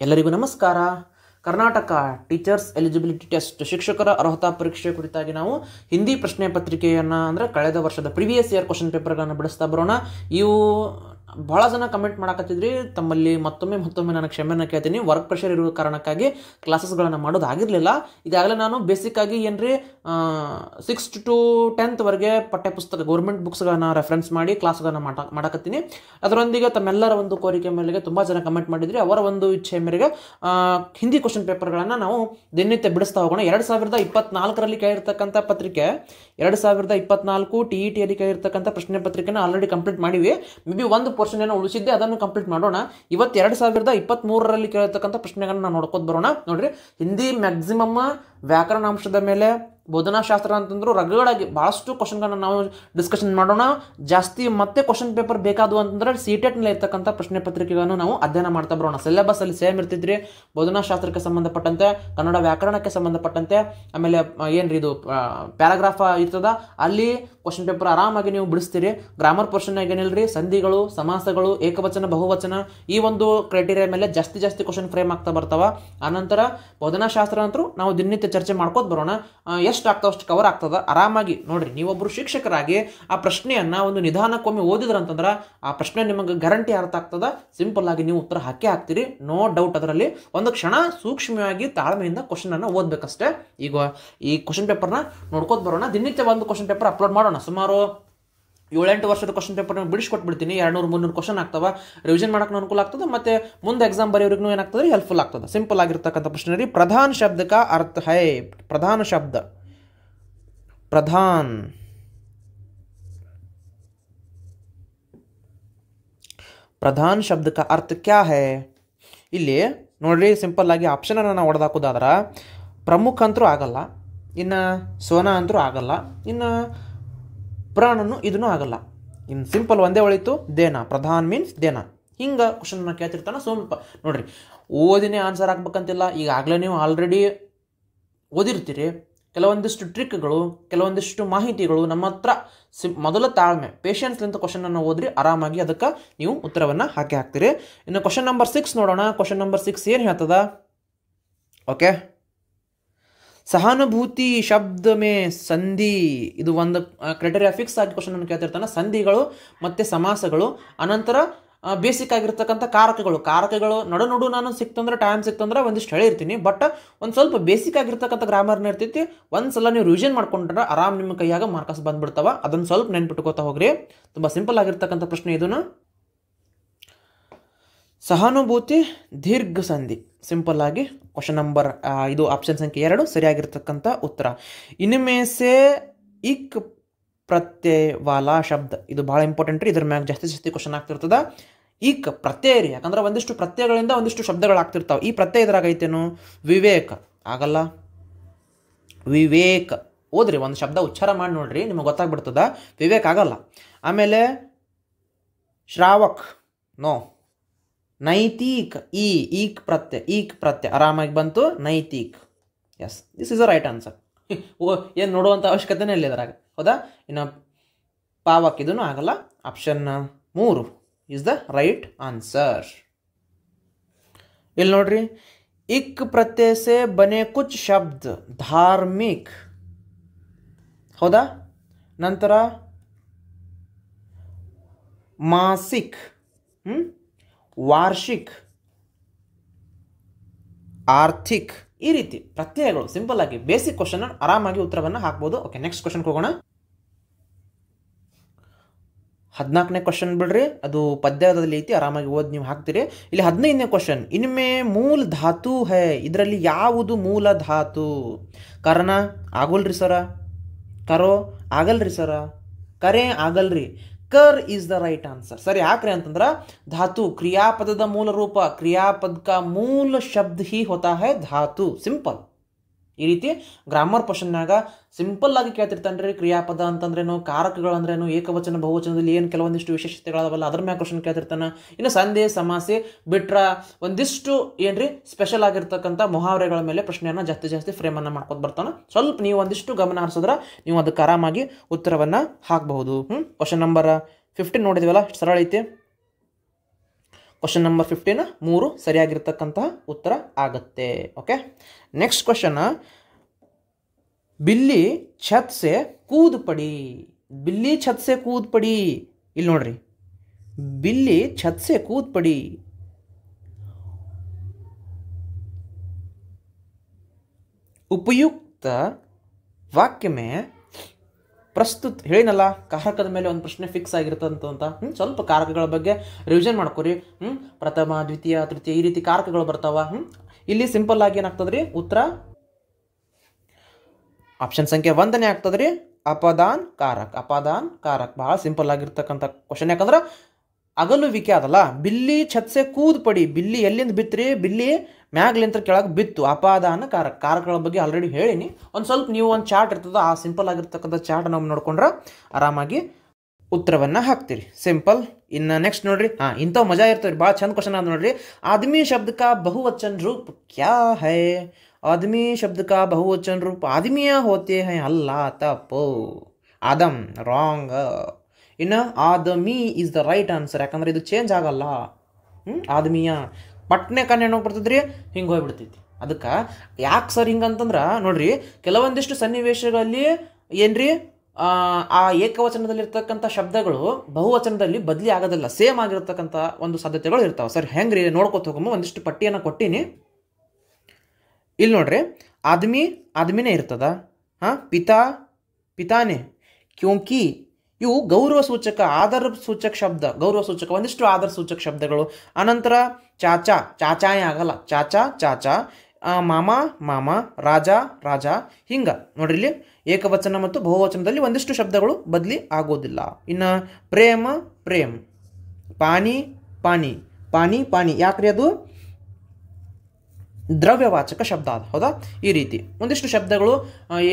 ಎಲ್ಲರಿಗೂ ನಮಸ್ಕಾರ. Karnataka teachers eligibility test ಶಿಕ್ಷಕರ ಅರ್ಹತಾ ಪರೀಕ್ಷೆ ಕುರಿತಾಗಿ ನಾವು ಹಿಂದಿ ಪ್ರಶ್ನೆ ಪತ್ರಿಕೆಯನ್ನು ಅಂದರೆ ಕಳೆದ ವರ್ಷದ ಪ್ರಿವಿಯಸ್ ಇಯರ್ ಕ್ವಶನ್ ಪೇಪರ್ಗಳನ್ನು ಬಿಡಿಸ್ತಾ ಬರೋಣ. ಇವು ಭಾಳ ಜನ ಕಮೆಂಟ್ ಮಾಡಕತ್ತಿದ್ರಿ. ತಮ್ಮಲ್ಲಿ ಮತ್ತೊಮ್ಮೆ ನಾನು ಕ್ಷಮೆಯನ್ನು ಕೇಳ್ತೀನಿ. ವರ್ಕ್ ಪ್ರೆಷರ್ ಇರುವ ಕಾರಣಕ್ಕಾಗಿ ಕ್ಲಾಸಸ್ಗಳನ್ನು ಮಾಡೋದಾಗಿರಲಿಲ್ಲ. ಈಗಾಗಲೇ ನಾನು ಬೇಸಿಕ್ಕಾಗಿ ಏನ್ರಿ 6th to 10th ವರೆಗೆ ಪಠ್ಯಪುಸ್ತಕ ಗೌರ್ಮೆಂಟ್ ಬುಕ್ಸ್ಗಳನ್ನು ರೆಫರೆನ್ಸ್ ಮಾಡಿ ಕ್ಲಾಸ್ಗಳನ್ನು ಮಾಡಕತ್ತೀನಿ. ಅದರೊಂದಿಗೆ ತಮ್ಮೆಲ್ಲರ ಒಂದು ಕೋರಿಕೆ ಮೇರೆಗೆ ತುಂಬ ಜನ ಕಮೆಂಟ್ ಮಾಡಿದ್ರಿ. ಅವರ ಒಂದು ಇಚ್ಛೆ ಮೇರೆಗೆ ಹಿಂದಿ ಕ್ವಶನ್ ಪೇಪರ್ಗಳನ್ನು ನಾವು ದಿನನಿತ್ಯ ಬಿಡಿಸ್ತಾ ಹೋಗೋಣ. 2024ರಲ್ಲಿ ಕೇಳಿರ್ತಕ್ಕಂಥ ಪತ್ರಿಕೆ 2024 TETಯಲ್ಲಿ ಕೇಳಿರ್ತಕ್ಕಂಥ ಪ್ರಶ್ನೆ ಪತ್ರಿಕೆನ ಆಲ್ರೆಡಿ ಕಂಪ್ಲೀಟ್ ಮಾಡಿವಿ. ಮೇ ಬಿ ಒಂದು ಪೋರ್ಷನ್ ಏನೋ ಉಳಿಸಿದ್ದೆ, ಅದನ್ನು ಕಂಪ್ಲೀಟ್ ಮಾಡೋಣ. ಇವತ್ತು 2023ರಲ್ಲಿ ಕೇಳಿರ್ತಕ್ಕಂಥ ಪ್ರಶ್ನೆಗಳನ್ನ ನಾವು ನೋಡ್ಕೋತ ಬರೋಣ. ನೋಡ್ರಿ, ಹಿಂದಿ ಮ್ಯಾಕ್ಸಿಮಮ್ ವ್ಯಾಕರಣಾಂಶದ ಮೇಲೆ ಬೋಧನಾಶಾಸ್ತ್ರ ಅಂತಂದ್ರು ರಗಡಾಗಿ ಭಾಳಷ್ಟು ಕ್ವಶನ್ಗಳನ್ನ ನಾವು ಡಿಸ್ಕಷನ್ ಮಾಡೋಣ. ಜಾಸ್ತಿ ಮತ್ತೆ ಕ್ವಶನ್ ಪೇಪರ್ ಬೇಕಾದವು ಅಂತಂದ್ರೆ CTETನಲ್ಲಿ ಇರ್ತಕ್ಕಂಥ ಪ್ರಶ್ನೆ ಪತ್ರಿಕೆಗಳನ್ನು ನಾವು ಅಧ್ಯಯನ ಮಾಡ್ತಾ ಬರೋಣ. ಸಿಲೆಬಸ್ ಅಲ್ಲಿ ಸೇಮ್ ಇರ್ತಿದ್ರಿ. ಬೋಧನಾಶಾಸ್ತ್ರಕ್ಕೆ ಸಂಬಂಧಪಟ್ಟಂತೆ, ಕನ್ನಡ ವ್ಯಾಕರಣಕ್ಕೆ ಸಂಬಂಧಪಟ್ಟಂತೆ, ಆಮೇಲೆ ಏನ್ರಿ ಇದು ಪ್ಯಾರಾಗ್ರಾಫ್ ಇರ್ತದ, ಅಲ್ಲಿ ಕ್ವಶನ್ ಪೇಪರ್ ಆರಾಮಾಗಿ ನೀವು ಬಿಡಿಸ್ತೀರಿ. ಗ್ರಾಮರ್ ಪೋರ್ಷನ್ ಏನಿಲ್ರಿ, ಸಂಧಿಗಳು, ಸಮಾಸಗಳು, ಏಕವಚನ, ಬಹುವಚನ, ಈ ಒಂದು ಕ್ರೈಟೀರಿಯಾ ಮೇಲೆ ಜಾಸ್ತಿ ಕ್ವಶನ್ ಫ್ರೇಮ್ ಆಗ್ತಾ ಬರ್ತಾವ. ಆನಂತರ ಬೋಧನಾಶಾಸ್ತ್ರ ಅಂತೂ ನಾವು ದಿನನಿತ್ಯ ಚರ್ಚೆ ಮಾಡ್ಕೋತ ಬರೋಣ. ಎಷ್ಟು ಆಗ್ತಾವ ಅಷ್ಟು ಕವರ್ ಆಗ್ತದ. ಆರಾಮಾಗಿ ನೋಡ್ರಿ, ನೀವೊಬ್ರು ಶಿಕ್ಷಕರಾಗಿ ಆ ಪ್ರಶ್ನೆಯನ್ನ ಒಂದು ನಿಧಾನಕ್ಕೊಮ್ಮೆ ಓದಿದ್ರಂತಂದ್ರೆ ಆ ಪ್ರಶ್ನೆ ನಿಮಗೆ ಗ್ಯಾರಂಟಿ ಅರ್ಥ ಆಗ್ತದ. ಸಿಂಪಲ್ ಆಗಿ ನೀವು ಉತ್ತರ ಹಾಕ್ತೀರಿ, ನೋ ಡೌಟ್. ಅದರಲ್ಲಿ ಒಂದು ಕ್ಷಣ ಸೂಕ್ಷ್ಮವಾಗಿ ತಾಳ್ಮೆಯಿಂದ ಕ್ವಶನ್ ಅನ್ನ ಓದ್ಬೇಕಷ್ಟೇ. ಈಗ ಈ ಕ್ವಶನ್ ಪೇಪರ್ನ ನೋಡ್ಕೋತ ಬರೋಣ. ದಿನನಿತ್ಯ ಒಂದು ಕ್ವಶನ್ ಪೇಪರ್ ಅಪ್ಲೋಡ್ ಮಾಡೋಣ. ಸುಮಾರು 7-8 ವರ್ಷದ ಕ್ವಶನ್ ಪೇಪರ್ ಬಿಡಿಸ್ಕೊಟ್ಬಿಡ್ತೀನಿ. 200-300 ಕ್ವಶನ್ ಆಗ್ತವೆ. ರಿವಿಷನ್ ಮಾಡೋಕೆ ಅನುಕೂಲ ಆಗ್ತದೆ, ಮತ್ತೆ ಮುಂದೆ ಎಕ್ಸಾಮ್ ಬರೆಯೋರಿಗೂ ಏನಾಗ್ತದೆ, ಹೆಲ್ಪ್ಫುಲ್ ಆಗ್ತದೆ. ಸಿಂಪಲ್ ಆಗಿರ್ತಕ್ಕಂಥ ಪ್ರಶ್ನೆ ರೀ. ಪ್ರಧಾನ ಶಬ್ದ ಕಾ ಅರ್ಥ ಹೈ. ಪ್ರಧಾನ ಶಬ್ದ, ಪ್ರಧಾನ ಶಬ್ದ ಕಾ ಅರ್ಥ ಕ್ಯಾ ಹೈ. ಇಲ್ಲಿ ನೋಡ್ರಿ, ಸಿಂಪಲ್ ಆಗಿ ಆಪ್ಷನ್ ಅನ್ನು ನಾವು ಹೊಡೆದಾಕೋದಾದ್ರೆ ಪ್ರಮುಖ ಅಂತರೂ ಆಗಲ್ಲ, ಇನ್ನು ಸೋನ ಅಂತರೂ ಆಗಲ್ಲ, ಇನ್ನು ಪ್ರಾಣನು ಇದನ್ನು ಆಗಲ್ಲ. ಇನ್ನು ಸಿಂಪಲ್ ಒಂದೇ ಉಳಿತು, ದೇನ. ಪ್ರಧಾನ್ ಮೀನ್ಸ್ ದೇನ. ಹಿಂಗೆ ಕ್ವಶನ್ ಕೇಳ್ತಿರ್ತಾನೆ. ನೋಡ್ರಿ, ಓದಿನೇ ಆನ್ಸರ್ ಹಾಕ್ಬೇಕಂತಿಲ್ಲ. ಈಗಾಗಲೇ ನೀವು ಆಲ್ರೆಡಿ ಓದಿರ್ತೀರಿ. ಕೆಲವೊಂದಿಷ್ಟು ಟ್ರಿಕ್ಗಳು, ಕೆಲವೊಂದಿಷ್ಟು ಮಾಹಿತಿಗಳು ನಮ್ಮ ಹತ್ರ ಮೊದಲ ತಾಳ್ಮೆ, ಪೇಷನ್ಸ್ಲಿಂದ ಕ್ವಶನನ್ನು ಓದ್ರಿ, ಆರಾಮಾಗಿ ಅದಕ್ಕೆ ನೀವು ಉತ್ತರವನ್ನು ಹಾಕ್ತೀರಿ. ಇನ್ನು ಕ್ವಶನ್ ನಂಬರ್ 6 ನೋಡೋಣ. ಕ್ವಶನ್ ನಂಬರ್ 6 ಏನು ಹೇಳ್ತದ? ಓಕೆ, ಸಹಾನುಭೂತಿ ಶಬ್ದ ಮೇ ಸಂಧಿ. ಇದು ಒಂದು ಕ್ರೈಟೀರಿಯಾ ಫಿಕ್ಸ್ ಆಗಿ ಕ್ವಶನ್ ಅನ್ನು ಕೇಳ್ತಿರ್ತಾನೆ. ಸಂಧಿಗಳು ಮತ್ತೆ ಸಮಾಸಗಳು, ಅನಂತರ ಬೇಸಿಕ್ ಆಗಿರ್ತಕ್ಕಂಥ ಕಾರಕಗಳು ನಡು ನಾನು ಸಿಕ್ತಂದ್ರೆ ಟೈಮ್ ಸಿಕ್ತಂದ್ರೆ ಒಂದಿಷ್ಟು ಹೇಳಿರ್ತೀನಿ. ಬಟ್ ಒಂದು ಸ್ವಲ್ಪ ಬೇಸಿಕ್ ಆಗಿರ್ತಕ್ಕಂಥ ಗ್ರಾಮರ್ನ ಇರ್ತೈತಿ. ಒಂದ್ಸಲ ನೀವು ರಿವಿಷನ್ ಮಾಡ್ಕೊಂಡ್ರೆ ಆರಾಮ್ ನಿಮ್ಮ ಕೈಯಾಗ ಮಾರ್ಕಸ್ ಬಂದ್ಬಿಡ್ತಾವ. ಅದನ್ನು ಸ್ವಲ್ಪ ನೆನ್ಪಿಟ್ಕೋತಾ ಹೋಗ್ರಿ. ತುಂಬ ಸಿಂಪಲ್ ಆಗಿರ್ತಕ್ಕಂಥ ಪ್ರಶ್ನೆ ಇದನ್ನು. ಸಹಾನುಭೂತಿ ದೀರ್ಘ ಸಂಧಿ. ಸಿಂಪಲ್ ಆಗಿ ಕ್ವಶನ್ ನಂಬರ್ ಇದು ಆಪ್ಷನ್ ಸಂಖ್ಯೆ 2 ಸರಿಯಾಗಿರ್ತಕ್ಕಂಥ ಉತ್ತರ. ಇನ್ಮೇಸೆ ಇಕ್ ಪ್ರತ್ಯಯ ವಾಲಾ ಶಬ್ದ. ಇದು ಭಾಳ ಇಂಪಾರ್ಟೆಂಟ್ ರೀ. ಇದ್ರ ಮ್ಯಾಗ ಜಾಸ್ತಿ ಕ್ವಶನ್ ಆಗ್ತಿರ್ತದ. ಇಕ್ ಪ್ರತ್ಯಯ ರೀ, ಯಾಕಂದ್ರೆ ಒಂದಿಷ್ಟು ಪ್ರತ್ಯಯಗಳಿಂದ ಒಂದಿಷ್ಟು ಶಬ್ದಗಳಾಗ್ತಿರ್ತಾವೆ. ಈ ಪ್ರತ್ಯಯ ಇದ್ರಾಗೈತೇನು? ವಿವೇಕ ಆಗಲ್ಲ. ವಿವೇಕ ಓದ್ರಿ, ಒಂದು ಶಬ್ದ ಉಚ್ಚಾರ ಮಾಡಿ ನೋಡ್ರಿ, ನಿಮಗೆ ಗೊತ್ತಾಗ್ಬಿಡ್ತದ. ವಿವೇಕ್ ಆಗಲ್ಲ. ಆಮೇಲೆ ಶ್ರಾವಕ್ ನೋ. ನೈತಿಕ್ ಈಕ್ ಪ್ರತ್ಯಯ ಆರಾಮಾಗಿ ಬಂತು. ನೈತಿಕ್, yes, this is a right answer. ಏನು ನೋಡುವಂಥ ಅವಶ್ಯಕತೆನೇ ಇಲ್ಲ ಇದ್ರಾಗ, ಹೌದಾ? ಇನ್ನು ಪಾವಕ್ ಇದನ್ನು ಆಗಲ್ಲ. Option 3 is the right answer. ಇಲ್ಲಿ ನೋಡ್ರಿ, ಇಕ್ ಪ್ರತ್ಯಯ ಸೆ ಬನೆ ಕುಚ್ ಶಬ್ದ ಧಾರ್ಮಿಕ್, ಹೌದಾ? ನಂತರ ಮಾಸಿಕ್, ವಾರ್ಷಿಕ್, ಆರ್ಥಿಕ್, ಈ ರೀತಿ ಪ್ರತ್ಯಯಗಳು ಸಿಂಪಲ್ ಆಗಿ ಬೇಸಿಕ್ ಕ್ವಶನ್ ಆರಾಮಾಗಿ ಉತ್ತರವನ್ನು ಹಾಕ್ಬೋದು. ಓಕೆ, ನೆಕ್ಸ್ಟ್ ಕ್ವಶನ್ಗೆ ಹೋಗೋಣ. 14ನೇ ಕ್ವಶನ್ ಬಿಡ್ರಿ, ಅದು ಪದ್ಯದಲ್ಲಿ ಐತಿ, ಆರಾಮಾಗಿ ಓದಿ ನೀವು ಹಾಕ್ತೀರಿ. ಇಲ್ಲಿ 15ನೇ ಕ್ವಶನ್, ಇನ್ಮೇ ಮೂಲ ಧಾತು ಹೈ. ಇದರಲ್ಲಿ ಯಾವುದು ಮೂಲ ಧಾತು? ಕರ್ಣ ಆಗೋಲ್ರಿ ಸರ, ಕರೋ ಆಗಲ್ರಿ ಸರ, ಕರೆ ಆಗಲ್ರಿ, ಕರ್ ಈಸ್ ದ ರೈಟ್ ಆನ್ಸರ್. ಸರಿ, ಯಾಕ್ರಿ ಅಂತಂದ್ರೆ ಧಾತು ಕ್ರಿಯಾಪದದ ಮೂಲ ರೂಪ, ಕ್ರಿಯಾಪದ ಕಾ ಮೂಲ ಶಬ್ದ ಹಿ ಹೋತಾ ಹೈ ಧಾತು. ಸಿಂಪಲ್. ಈ ರೀತಿ ಗ್ರಾಮರ್ ಕ್ವಶನ್ನಾಗ ಸಿಂಪಲ್ ಆಗಿ ಕೇಳ್ತಿರ್ತಾನೆ ರೀ. ಕ್ರಿಯಾಪದ ಅಂತಂದ್ರೇನು, ಕಾರಕಗಳು ಅಂದ್ರೇನು, ಏಕವಚನ ಬಹುವಚನದಲ್ಲಿ ಏನು ಕೆಲವೊಂದಿಷ್ಟು ವಿಶೇಷತೆಗಳಾದವಲ್ಲ ಅದ್ರ ಮ್ಯಾಗ ಕ್ವಶನ್ ಕೇಳ್ತಿರ್ತಾನೆ. ಇನ್ನು ಸಂಧಿ ಸಮಾಸೆ ಬಿಟ್ರ ಒಂದಿಷ್ಟು ಏನ್ರಿ ಸ್ಪೆಷಲ್ ಆಗಿರ್ತಕ್ಕಂಥ ಮುಹಾವರೆಗಳ ಮೇಲೆ ಪ್ರಶ್ನೆಯನ್ನು ಜಾಸ್ತಿ ಫ್ರೇಮನ್ನು ಮಾಡ್ಕೊತ ಬರ್ತಾನೆ. ಸ್ವಲ್ಪ ನೀವು ಒಂದಿಷ್ಟು ಗಮನ ಹರಿಸಿದ್ರೆ ನೀವು ಅದಕ್ಕೆ ಆರಾಮಾಗಿ ಉತ್ತರವನ್ನು ಹಾಕಬಹುದು. ಕ್ವಶನ್ ನಂಬರ್ 15 ನೋಡಿದ್ವಲ್ಲ, ಸರಳ ಐತಿ. ಕ್ವಶನ್ ನಂಬರ್ 15 3 ಸರಿಯಾಗಿರ್ತಕ್ಕಂತಹ ಉತ್ತರ ಆಗುತ್ತೆ. ಓಕೆ, ನೆಕ್ಸ್ಟ್ ಕ್ವಶನ್, ಬಿಲ್ಲಿ ಛತ್ ಸೆ ಕೂದ್ ಪಡಿ. ಬಿಲ್ಲಿ ಛತ್ ಸೆ ಕೂದ್ ಪಡಿ. ಇಲ್ಲಿ ನೋಡ್ರಿ, बिल्ली छत से कूद पड़ी. ಉಪಯುಕ್ತ ವಾಕ್ಯ ಮೇ ಪ್ರಸ್ತುತ ಹೇಳಿನಲ್ಲ, ಕಾರಕದ ಮೇಲೆ ಒಂದು ಪ್ರಶ್ನೆ ಫಿಕ್ಸ್ ಆಗಿರ್ತಂತ ಸ್ವಲ್ಪ ಕಾರಕಗಳ ಬಗ್ಗೆ ರಿವಿಷನ್ ಮಾಡ್ಕೊರಿ. ಪ್ರಥಮ, ದ್ವಿತೀಯ, ತೃತೀಯ ಈ ರೀತಿ ಕಾರಕಗಳು ಬರ್ತಾವ. ಇಲ್ಲಿ ಸಿಂಪಲ್ ಆಗಿ ಏನಾಗ್ತದ್ರಿ ಉತ್ತರ ಆಪ್ಷನ್ ಸಂಖ್ಯೆ 1 ಆಗ್ತದ್ರಿ, ಅಪದಾನ್ ಕಾರಕ್. ಅಪದಾನ್ ಕಾರಕ್ ಬಹಳ ಸಿಂಪಲ್ ಆಗಿರ್ತಕ್ಕಂಥ ಕ್ವಶನ್. ಯಾಕಂದ್ರೆ ಅಗಲುವಿಕೆ ಅದಲ್ಲ. ಬಿಲ್ಲಿ ಛತ್ಸೆ ಕೂದ್ ಪಡಿ. ಬಿಲ್ಲಿ ಎಲ್ಲಿಂದ ಬಿತ್ರಿ? ಬಿಲ್ಲಿ ಮ್ಯಾಗ್ಲಿಂತ ಕೆಳಗೆ ಬಿತ್ತು. ಅಪಾದಾನ ಕಾರಕ. ಕಾರಕಗಳ ಬಗ್ಗೆ ಆಲ್ರೆಡಿ ಹೇಳಿನಿ. ಒಂದು ಸ್ವಲ್ಪ ನೀವು ಒಂದು ಚಾರ್ಟ್ ಇರ್ತದ, ಆ ಸಿಂಪಲ್ ಆಗಿರ್ತಕ್ಕಂಥ ಚಾರ್ಟ್ ನಾವು ನೋಡ್ಕೊಂಡ್ರೆ ಆರಾಮಾಗಿ ಉತ್ತರವನ್ನು ಹಾಕ್ತೀರಿ. ಸಿಂಪಲ್. ಇನ್ನು ನೆಕ್ಸ್ಟ್ ನೋಡ್ರಿ, ಇಂಥವು ಮಜಾ ಇರ್ತವೆ, ಭಾಳ ಚಂದ ಕ್ವಶನ್ ಅದ ನೋಡ್ರಿ. ಆದಮಿ ಶಬ್ದ ಕಾ ಬಹುವಚನ ರೂಪ ಕ್ಯಾ ಹೈ? आदमी शब्द का बहुवचन रूप आदमियाँ होते हैं. अल्लाह तपो. आदम रांग. ಇನ್ನು ಆದಮಿ ಇಸ್ ದ ರೈಟ್ ಆನ್ಸರ್. ಯಾಕಂದ್ರೆ ಇದು ಚೇಂಜ್ ಆಗಲ್ಲ. ಆದಮಿಯ ಪಟ್ನೆ ಕಣ್ಣು ಬರ್ತದ್ರಿ, ಹಿಂಗೆ ಹೋಗ್ಬಿಡ್ತೈತಿ. ಅದಕ್ಕೆ ಯಾಕೆ ಸರ್ ಹಿಂಗಂತಂದ್ರೆ ನೋಡ್ರಿ, ಕೆಲವೊಂದಿಷ್ಟು ಸನ್ನಿವೇಶಗಳಲ್ಲಿ ಏನ್ರಿ ಆ ಏಕವಚನದಲ್ಲಿರ್ತಕ್ಕಂಥ ಶಬ್ದಗಳು ಬಹುವಚನದಲ್ಲಿ ಬದಲಿ ಆಗೋದಿಲ್ಲ, ಸೇಮ್ ಆಗಿರ್ತಕ್ಕಂಥ ಒಂದು ಸಾಧ್ಯತೆಗಳು ಇರ್ತಾವೆ. ಸರ್ ಹೆಂಗ್ರಿ ನೋಡ್ಕೊತ ಹೋಗಮ್ಮ, ಒಂದಿಷ್ಟು ಪಟ್ಟಿಯನ್ನು ಕೊಟ್ಟಿನಿ. ಇಲ್ಲಿ ನೋಡ್ರಿ, ಆದಮಿ ಆದಮಿನೇ ಇರ್ತದ. ಪಿತಾ ಪಿತಾನೆ, ಕ್ಯೋಂಕಿ ಇವು ಗೌರವ ಸೂಚಕ, ಆದರ ಸೂಚಕ ಶಬ್ದ, ಗೌರವ ಸೂಚಕ, ಒಂದಿಷ್ಟು ಆದರ ಸೂಚಕ ಶಬ್ದಗಳು. ಅನಂತರ ಚಾಚಾ, ಚಾಚಾಯೇ ಆಗಲ್ಲ, ಚಾಚಾ ಚಾಚಾ. ಮಾಮ ಮಾಮ, ರಾಜ ರಾಜ. ಹಿಂಗ ನೋಡ್ರಿ, ಇಲ್ಲಿ ಏಕವಚನ ಮತ್ತು ಬಹುವಚನದಲ್ಲಿ ಒಂದಿಷ್ಟು ಶಬ್ದಗಳು ಬದಲಿ ಆಗೋದಿಲ್ಲ. ಇನ್ನು ಪ್ರೇಮ ಪ್ರೇಮ್, ಪಾನಿ ಪಾನಿ, ಪಾನಿ ಪಾನಿ. ಯಾಕ್ರಿ ಅದು ದ್ರವ್ಯವಾಚಕ ಶಬ್ದ ಅದು, ಹೌದಾ? ಈ ರೀತಿ ಒಂದಿಷ್ಟು ಶಬ್ದಗಳು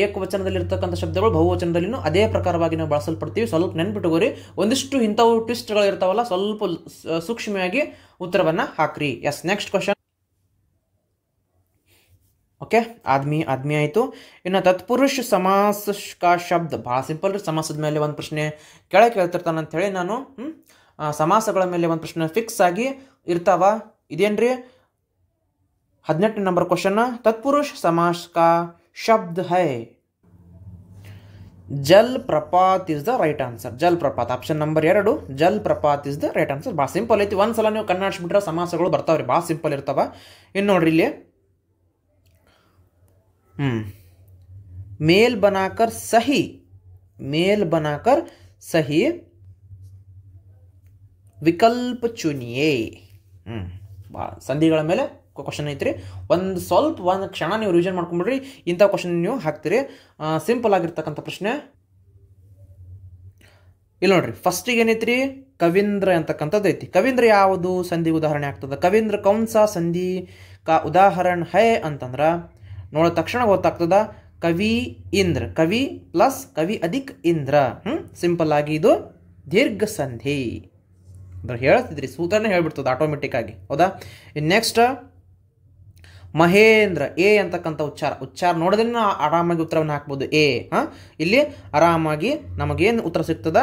ಏಕವಚನದಲ್ಲಿರ್ತಕ್ಕಂಥ ಶಬ್ದಗಳು ಬಹುವಚನದಲ್ಲಿನೂ ಅದೇ ಪ್ರಕಾರವಾಗಿ ನಾವು ಬಳಸಲ್ಪಡ್ತೀವಿ. ಸ್ವಲ್ಪ ನೆನ್ಪಿಟ್ಟುಕೋರಿ. ಒಂದಿಷ್ಟು ಇಂಥವು ಟ್ವಿಸ್ಟ್ಗಳು ಇರ್ತಾವಲ್ಲ, ಸ್ವಲ್ಪ ಸೂಕ್ಷ್ಮವಾಗಿ ಉತ್ತರವನ್ನು ಹಾಕ್ರಿ. Yes, next question. ಓಕೆ, ಆದ್ಮಿ ಆದ್ಮಿ ಆಯಿತು. ಇನ್ನು ತತ್ಪುರುಷ ಸಮಾಸ ಕಾ ಶಬ್ದ ಭಾಳ ಸಿಂಪಲ್ ರೀ. ಸಮಾಸದ ಮೇಲೆ ಒಂದು ಪ್ರಶ್ನೆ ಕೆಳಗೆ ಕೇಳ್ತಿರ್ತಾನೆ ಅಂತ ಹೇಳಿ ನಾನು ಸಮಾಸಗಳ ಮೇಲೆ ಒಂದು ಪ್ರಶ್ನೆ ಫಿಕ್ಸ್ ಆಗಿ ಇರ್ತಾವ. ಇದೇನ್ರಿ 18 नंबर क्वेश्चन. तत्पुरुष समास का शब्द है जलप्रपात इज द राइट आंसर. जलप्रपात ಆಪ್ಷನ್ ನಂಬರ್ 2, ಜಲಪ್ರಪಾತ್ ಇಸ್ ದ ರೈಟ್ ಆನ್ಸರ್. ಭಾಳ ಸಿಂಪಲ್ ಐತಿ. ಒಂದ್ಸಲ ನೀವು ಕಣ್ಣಾಡ್ಸ್ಬಿಟ್ರೆ ಸಮಾಸಗಳು ಬರ್ತಾವ್ರಿ, ಭಾಳ ಸಿಂಪಲ್ ಇರ್ತಾವ. ಇನ್ನು ನೋಡ್ರಿ ಇಲ್ಲಿ, ಮೇಲ್ ಬನಾಕರ್ ಸಹಿ, ಮೇಲ್ ಬನಾಕರ್ ಸಹಿ ವಿಕಲ್ಪ ಚುನಿಯೇ. ಭಾಳ ಸಂಧಿಗಳ ಮೇಲೆ ಕ್ವಶನ್ ಐತ್ರಿ. ಒಂದು ಕ್ಷಣ ನೀವು ರಿವಿಷನ್ ಮಾಡ್ಕೊಂಡ್ಬಿಡ್ರಿ, ಇಂಥ ಕ್ವಶನ್ ನೀವು ಹಾಕ್ತೀರಿ. ಸಿಂಪಲ್ ಆಗಿರ್ತಕ್ಕಂಥ ಪ್ರಶ್ನೆ. ಇಲ್ಲಿ ನೋಡ್ರಿ, ಫಸ್ಟಿಗೆ ಏನೈತ್ರಿ? ಕವೀಂದ್ರ ಅಂತಕ್ಕಂಥದ್ದು ಐತಿ. ಕವೀಂದ್ರ ಯಾವುದು ಸಂಧಿ ಉದಾಹರಣೆ ಆಗ್ತದೆ? ಕವೀಂದ್ರ ಕೌನ್ಸ ಸಂಧಿ ಕಾ ಉದಾಹರಣೆ ಹೈ ಅಂತಂದ್ರೆ ನೋಡೋ ತಕ್ಷಣ ಗೊತ್ತಾಗ್ತದ, ಕವಿ ಇಂದ್ರ. ಕವಿ ಪ್ಲಸ್ ಕವಿ ಅಧಿಕ್ ಇಂದ್ರ. ಸಿಂಪಲ್ ಆಗಿ ಇದು ದೀರ್ಘ ಸಂಧಿ. ಹೇಳ್ತಿದ್ರಿ, ಸೂತ್ರನೇ ಹೇಳ್ಬಿಡ್ತದೆ ಆಟೋಮೆಟಿಕ್ ಆಗಿ, ಹೌದಾ? ನೆಕ್ಸ್ಟ್ ಮಹೇಂದ್ರ, ಎ ಅಂತಕ್ಕಂಥ ಉಚ್ಚಾರ ನೋಡಿದ್ರೆ ಆರಾಮಾಗಿ ಉತ್ತರವನ್ನು ಹಾಕ್ಬೋದು. ಎ. ಇಲ್ಲಿ ಆರಾಮಾಗಿ ನಮಗೇನು ಉತ್ತರ ಸಿಗ್ತದ?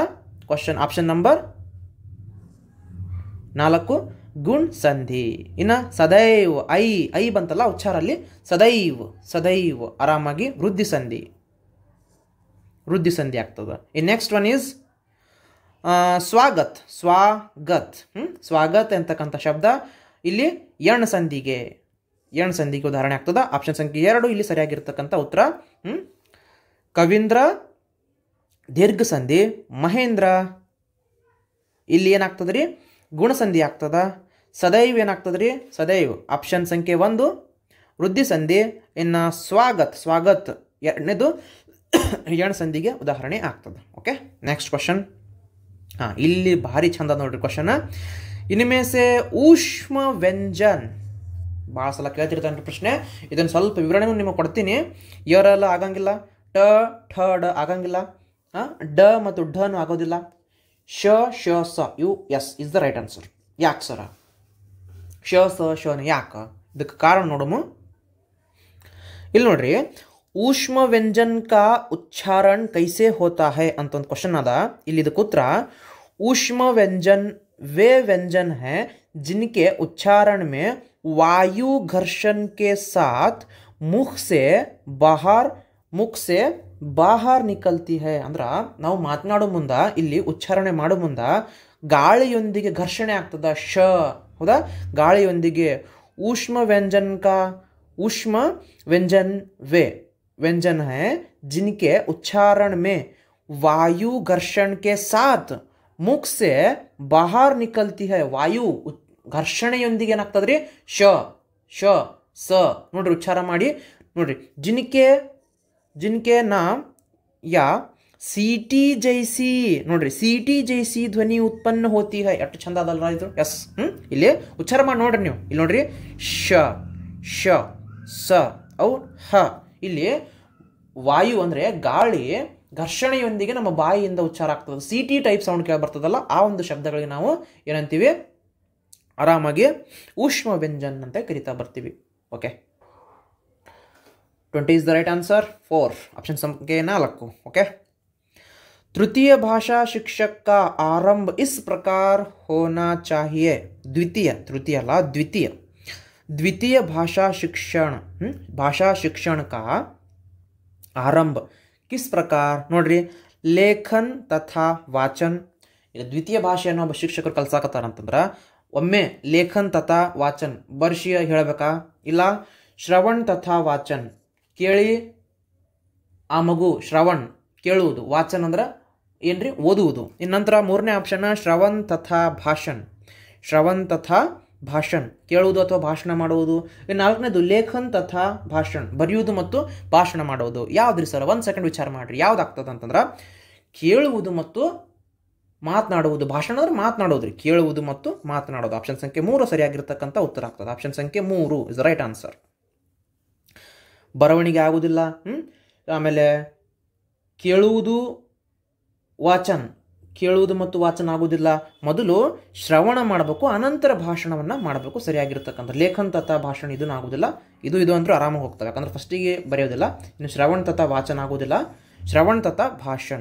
ಕ್ವಶನ್ ಆಪ್ಷನ್ ನಂಬರ್ 4 ಗುಣ್ ಸಂಧಿ. ಇನ್ನು ಸದೈವ್, ಐ ಬಂತಲ್ಲ ಉಚ್ಚಾರ ಅಲ್ಲಿ, ಸದೈವ್ ಸದೈವ್ ಆರಾಮಾಗಿ ವೃದ್ಧಿ ಸಂಧಿ, ವೃದ್ಧಿ ಸಂಧಿ ಆಗ್ತದೆ. ಇನ್ next one is Swagath, Swagath. Swagath ಅಂತಕ್ಕಂಥ ಶಬ್ದ ಇಲ್ಲಿ ಎಣ್ ಸಂಧಿಗೆ ಉದಾಹರಣೆ ಆಗ್ತದ. ಆಪ್ಷನ್ ಸಂಖ್ಯೆ 2 ಇಲ್ಲಿ ಸರಿಯಾಗಿರ್ತಕ್ಕಂಥ ಉತ್ತರ. ಕವೀಂದ್ರ ದೀರ್ಘ ಸಂಧಿ, ಮಹೇಂದ್ರ ಇಲ್ಲಿ ಏನಾಗ್ತದ್ರಿ? ಗುಣಸಂಧಿ ಆಗ್ತದ. ಸದೈವ್ ಏನಾಗ್ತದ್ರಿ? ಸದೈವ್ ಆಪ್ಷನ್ ಸಂಖ್ಯೆ 1 ವೃದ್ಧಿ ಸಂಧಿ. ಇನ್ನು ಸ್ವಾಗತ್ ಎರಡನೇದು ಎಣ್ ಸಂಧಿಗೆ ಉದಾಹರಣೆ ಆಗ್ತದೆ. Okay, next question. ಇಲ್ಲಿ ಭಾರಿ ಚಂದ ನೋಡ್ರಿ ಕ್ವಶನ್. ಇನ್ಮೇ ಸೆ ಊಷ್ಮ ವ್ಯಂಜನ್, ಭಾಳ ಸಲ ಕೇಳ್ತಿರ್ತಾನೆ ಪ್ರಶ್ನೆ. ಇದನ್ನು ಸ್ವಲ್ಪ ವಿವರಣೆನೂ ನಿಮಗೆ ಕೊಡ್ತೀನಿ. ಎಲ್ಲ ಆಗಂಗಿಲ್ಲ, ಠ ಡ ಆಗಂಗಿಲ್ಲ, ಡ ಮತ್ತು ಢನು ಆಗೋದಿಲ್ಲ. ಶ ಸ ಯು yes is the right answer. ಯಾಕೆ ಸರ ಶ ಸ ಶನ ಯಾಕೆ? ಇದಕ್ಕೆ ಕಾರಣ ನೋಡಮು. ಇಲ್ಲಿ ನೋಡ್ರಿ, ಊಷ್ಮ ವ್ಯಂಜನ್ ಕಾ ಉಚ್ಚಾರಣ ಕೈಸೆ ಹೋತಾ ಹೈ ಅಂತ ಒಂದು ಕ್ವಶನ್ ಅದ. ಇಲ್ಲಿ ಇದಕ್ಕೆ ಉತ್ತರ ಊಷ್ಮ ವ್ಯಂಜನ್ वे व्यंजन है जिनके उच्चारण में वायु घर्षण के साथ मुख से बाहर निकलती है. ಅಂದ್ರ ನಾವು ಮಾತನಾಡೋ ಮುಂದ ಇಲ್ಲಿ ಉಚ್ಚಾರಣೆ ಮಾಡೋ ಮುಂದ ಗಾಳಿಯೊಂದಿಗೆ ಘರ್ಷಣೆ ಆಗ್ತದ. ಶ ಹೌದಾ, ಗಾಳಿಯೊಂದಿಗೆ. ऊष्म व्यंजन वे व्यंजन है जिनके उच्चारण में वायु घर्षण के साथ मुख से बाहर निकलती है. वायु ಘರ್ಷಣೆಯೊಂದಿಗೆ ಏನಾಗ್ತದ್ರಿ? ಶ ಶ ಸ ನೋಡ್ರಿ, ಉಚ್ಚಾರ ಮಾಡಿ ನೋಡ್ರಿ. ಜಿನ್ಕೆ ನಾಮ್ ಯಾ सीटी जैसी ನೋಡ್ರಿ, सीटी जैसी ಧ್ವನಿ ಉತ್ಪನ್ನ ಹೋತಿ है. ಎಷ್ಟು ಚಂದ ಅದಲ್ರ ಇದು? ಎಸ್. ಇಲ್ಲಿ ಉಚ್ಚಾರ ಮಾಡಿ ನೋಡ್ರಿ ನೀವು. ಇಲ್ಲಿ ನೋಡ್ರಿ, ಶ ಶ ಸ ಅವು ಹ. ಇಲ್ಲಿ ವಾಯು ಅಂದ್ರೆ ಗಾಳಿ ಘರ್ಷಣೆಯೊಂದಿಗೆ ನಮ್ಮ ಬಾಯಿಯಿಂದ ಉಚ್ಚಾರ ಆಗ್ತದೆ. ಸಿಟಿ ಟೈಪ್ ಸೌಂಡ್ ಕೇಳಿ ಬರ್ತದಲ್ಲ, ಆ ಒಂದು ಶಬ್ದಗಳಿಗೆ ನಾವು ಏನಂತೀವಿ? ಆರಾಮಾಗಿ ಊಷ್ಮ ವ್ಯಂಜನ್ ಅಂತ ಕರಿತಾ ಬರ್ತೀವಿ. Okay, 20 is the right answer. 4 option ಸಂಖ್ಯೆ 4. ಓಕೆ, तृतीय भाषा शिक्षक का आरंभ इस प्रकार होना चाहिए. द्वितीय भाषा शिक्षण का आरंभ किस प्रकार? ನೋಡ್ರಿ, ಲೇಖನ್ ತಥಾ ವಾಚನ್. ಈಗ ದ್ವಿತೀಯ ಭಾಷೆಯನ್ನು ಒಬ್ಬ ಶಿಕ್ಷಕರು ಕಲ್ಸಾಕತ್ತಾರಂತಂದ್ರ ಒಮ್ಮೆ ಲೇಖನ್ ತಥಾ ವಾಚನ್ ಬರ್ಷಿಯ ಹೇಳಬೇಕಾ, ಇಲ್ಲ ಶ್ರವಣ್ ತಥಾ ವಾಚನ್ ಕೇಳಿ ಆ ಮಗು ಶ್ರವಣ್ ಕೇಳುವುದು, ವಾಚನ್ ಅಂದ್ರೆ ಏನ್ರಿ? ಓದುವುದು. ಇನ್ನಂತರ ಮೂರನೇ ಆಪ್ಷನ್ ಶ್ರವಣ್ ತಥಾ ಭಾಷಣ್ ಕೇಳುವುದು ಅಥವಾ ಭಾಷಣ ಮಾಡುವುದು. ನಾಲ್ಕನೇದು ಲೇಖನ್ ತಥಾ ಭಾಷಣ್ ಬರೆಯುವುದು ಮತ್ತು ಭಾಷಣ ಮಾಡುವುದು. ಯಾವ್ದ್ರಿ ಸರ್? 1 ಸೆಕೆಂಡ್ ವಿಚಾರ ಮಾಡ್ರಿ. ಯಾವ್ದಾಗ್ತದ ಅಂತಂದ್ರ ಕೇಳುವುದು ಮತ್ತು ಮಾತನಾಡುವುದು. ಭಾಷಣ ಅಂದ್ರೆ ಮಾತನಾಡೋದ್ರಿ, ಕೇಳುವುದು ಮತ್ತು ಮಾತನಾಡೋದು. ಆಪ್ಷನ್ ಸಂಖ್ಯೆ 3 ಸರಿಯಾಗಿರ್ತಕ್ಕಂಥ ಉತ್ತರ ಆಗ್ತದೆ. ಆಪ್ಷನ್ ಸಂಖ್ಯೆ 3 ಇಸ್ ರೈಟ್ ಆನ್ಸರ್. ಬರವಣಿಗೆ ಆಗುವುದಿಲ್ಲ. ಆಮೇಲೆ ಕೇಳುವುದು ಮತ್ತು ವಾಚನ ಆಗುವುದಿಲ್ಲ. ಮೊದಲು ಶ್ರವಣ ಮಾಡಬೇಕು, ಅನಂತರ ಭಾಷಣವನ್ನು ಮಾಡಬೇಕು. ಸರಿಯಾಗಿರ್ತಕ್ಕಂಥ ಲೇಖನ್ ತಥಾ ಭಾಷಣ ಇದನ್ನು ಆಗುವುದಿಲ್ಲ. ಇದು ಅಂದ್ರೂ ಆರಾಮಾಗಿ ಹೋಗ್ತವೆ, ಯಾಕಂದ್ರೆ ಫಸ್ಟಿಗೆ ಬರೆಯೋದಿಲ್ಲ. ಇನ್ನು ಶ್ರವಣ್ ತಥಾ ವಾಚನ ಆಗುವುದಿಲ್ಲ. ಶ್ರವಣ್ ತಥಾ ಭಾಷೆ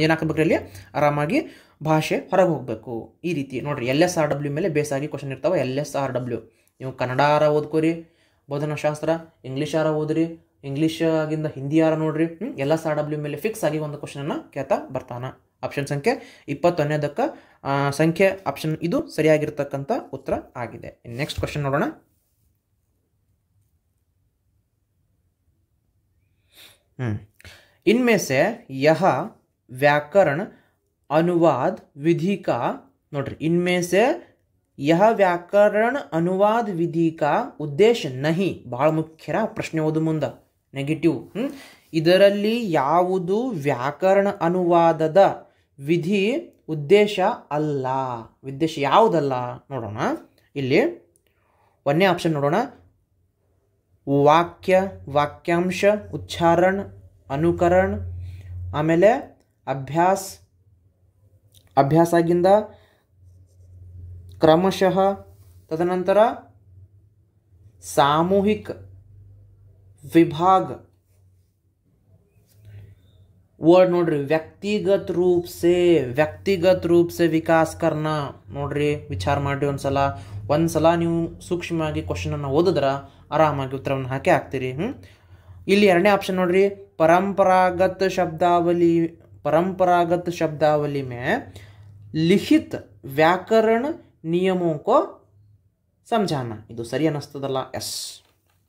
ಏನಾಗಬೇಕ್ರಿ? ಅಲ್ಲಿ ಆರಾಮಾಗಿ ಭಾಷೆ ಹೊರಗೆ ಹೋಗಬೇಕು. ಈ ರೀತಿ ನೋಡ್ರಿ, LSRW ಮೇಲೆ ಬೇಸಾಗಿ ಕ್ವಶನ್ ಇರ್ತಾವೆ. LSRW ನೀವು ಕನ್ನಡ ಓದ್ಕೋರಿ, ಬೋಧನಾಶಾಸ್ತ್ರ, ಇಂಗ್ಲೀಷಾರ ಓದ್ರಿ, ಇಂಗ್ಲೀಷ್ ಆಗಿಂದ ಹಿಂದಿ ಯಾರ ನೋಡ್ರಿ. LSRW ಮೇಲೆ ಫಿಕ್ಸ್ ಆಗಿ ಒಂದು ಕ್ವಶನ್ ಕೇಳ್ತಾ ಬರ್ತಾನ. ಆಪ್ಷನ್ ಸಂಖ್ಯೆ 21ಕ್ಕೆ ಸಂಖ್ಯೆ ಆಪ್ಷನ್ ಇದು ಸರಿಯಾಗಿರ್ತಕ್ಕಂಥ ಉತ್ತರ ಆಗಿದೆ. ನೆಕ್ಸ್ಟ್ ಕ್ವಶನ್ ನೋಡೋಣ. इनमें से यह व्याकरण अनुवाद विधि का ನೋಡ್ರಿ, इनमें से यह व्याकरण अनुवाद विधि का उद्देश्य नहीं. ಬಹಳ ಮುಖ್ಯ ಪ್ರಶ್ನೆ ಓದು ಮುಂದ ನೆಗೆಟಿವ್. ಇದರಲ್ಲಿ ಯಾವುದು ವ್ಯಾಕರಣ ಅನುವಾದದ ವಿಧಿ ಉದ್ದೇಶ ಅಲ್ಲ? ಉದ್ದೇಶ ಯಾವುದಲ್ಲ ನೋಡೋಣ. ಇಲ್ಲಿ 1ನೇ ಆಪ್ಷನ್ ನೋಡೋಣ. ವಾಕ್ಯಾಂಶ ಉಚ್ಚಾರಣ ಅನುಕರಣ, ಆಮೇಲೆ ಅಭ್ಯಾಸ ಆಗಿಂದ ಕ್ರಮಶಃ, ತದನಂತರ सामूहिक विभाग वर्ड नोड्री व्यक्तिगत रूप से विकास करना नोड्री विचार ಮಾಡಿ ಒಂದ್ಸಲ ನೀವು ಸೂಕ್ಷ್ಮವಾಗಿ ಕ್ವೆಶ್ಚನ್ ಅನ್ನು ಓದಿದ್ರೆ ಆರಾಮಾಗಿ ಉತ್ತರವನ್ನು ಹಾಕಿ ಹಾಕ್ತೀರಿ. ಇಲ್ಲಿ ಎರಡನೇ ಆಪ್ಷನ್ ನೋಡ್ರಿ, परंपरागत शब्दावली में लिखित व्याकरण नियमों को समझाना. ಇದು ಸರಿ ಅನ್ನಿಸ್ತದಲ್ಲ? ಎಸ್,